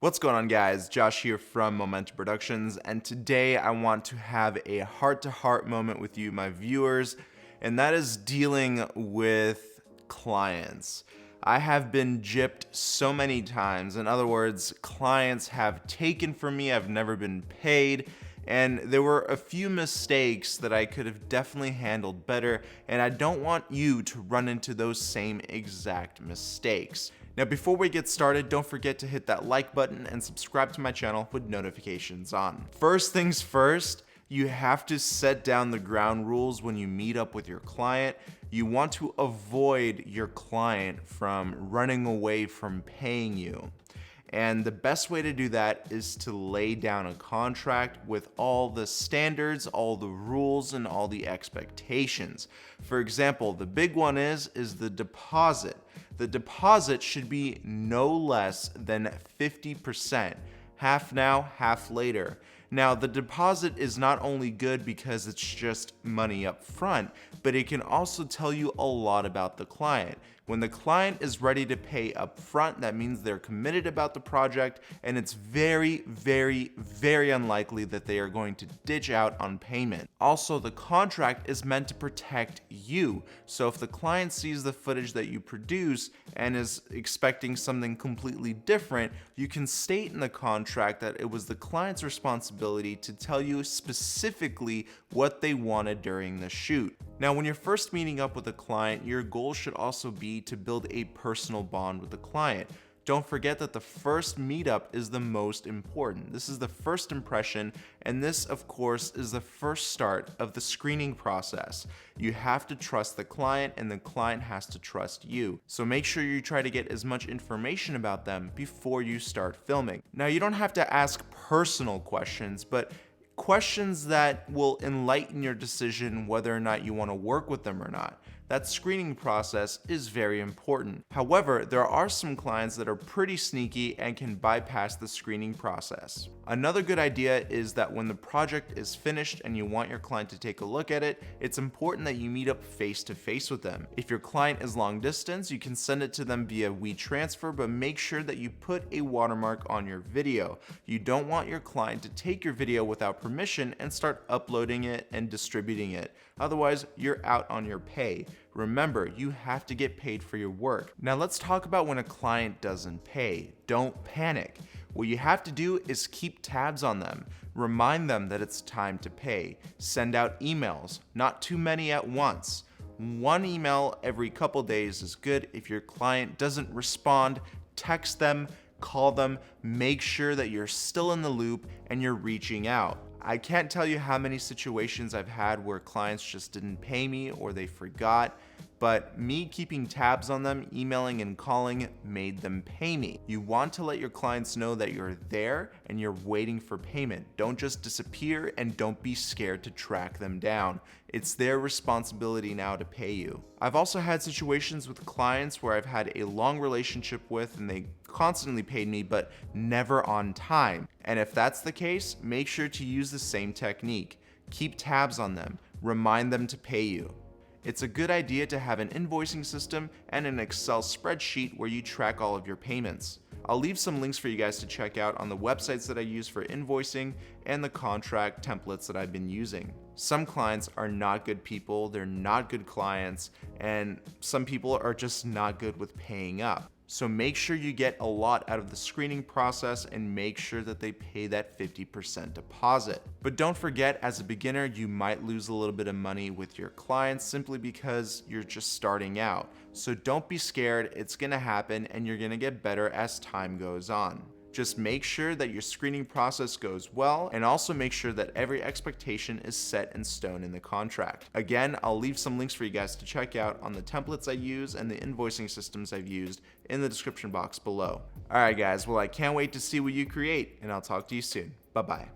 What's going on, guys? Josh here from Momentum Productions, and today I want to have a heart-to-heart moment with you, my viewers, and that is dealing with clients. I have been gypped so many times. In other words, clients have taken from me, I've never been paid, and there were a few mistakes that I could have definitely handled better, and I don't want you to run into those same exact mistakes. Now, before we get started, don't forget to hit that like button and subscribe to my channel with notifications on. First things first, you have to set down the ground rules when you meet up with your client. You want to avoid your client from running away from paying you. And the best way to do that is to lay down a contract with all the standards, all the rules, and all the expectations. For example, the big one is the deposit. The deposit should be no less than 50%, half now, half later. Now, the deposit is not only good because it's just money up front, but it can also tell you a lot about the client. When the client is ready to pay up front, that means they're committed about the project, and it's very, very, very unlikely that they are going to ditch out on payment. Also, the contract is meant to protect you. So if the client sees the footage that you produce and is expecting something completely different, you can state in the contract that it was the client's responsibility to tell you specifically what they wanted during the shoot. Now, when you're first meeting up with a client, your goal should also be to build a personal bond with the client. Don't forget that the first meetup is the most important. This is the first impression, and this, of course, is the first start of the screening process. You have to trust the client, and the client has to trust you. So make sure you try to get as much information about them before you start filming. Now, you don't have to ask personal questions, but questions that will enlighten your decision whether or not you want to work with them or not. That screening process is very important. However, there are some clients that are pretty sneaky and can bypass the screening process. Another good idea is that when the project is finished and you want your client to take a look at it, it's important that you meet up face to face with them. If your client is long distance, you can send it to them via WeTransfer, but make sure that you put a watermark on your video. You don't want your client to take your video without permission and start uploading it and distributing it. Otherwise, you're out on your pay. Remember, you have to get paid for your work. Now let's talk about when a client doesn't pay. Don't panic. What you have to do is keep tabs on them. Remind them that it's time to pay. Send out emails, not too many at once. One email every couple days is good. If your client doesn't respond, text them, call them, make sure that you're still in the loop and you're reaching out. I can't tell you how many situations I've had where clients just didn't pay me or they forgot, but me keeping tabs on them, emailing and calling made them pay me. You want to let your clients know that you're there and you're waiting for payment. Don't just disappear, and don't be scared to track them down. It's their responsibility now to pay you. I've also had situations with clients where I've had a long relationship with and they constantly paid me but never on time. And if that's the case, make sure to use the same technique. Keep tabs on them. Remind them to pay you. It's a good idea to have an invoicing system and an Excel spreadsheet where you track all of your payments. I'll leave some links for you guys to check out on the websites that I use for invoicing and the contract templates that I've been using. Some clients are not good people, they're not good clients, and some people are just not good with paying up. So make sure you get a lot out of the screening process and make sure that they pay that 50% deposit. But don't forget, as a beginner, you might lose a little bit of money with your clients simply because you're just starting out. So don't be scared, it's gonna happen and you're gonna get better as time goes on. Just make sure that your screening process goes well, and also make sure that every expectation is set in stone in the contract. Again, I'll leave some links for you guys to check out on the templates I use and the invoicing systems I've used in the description box below. Alright guys, well I can't wait to see what you create, and I'll talk to you soon. Bye-bye.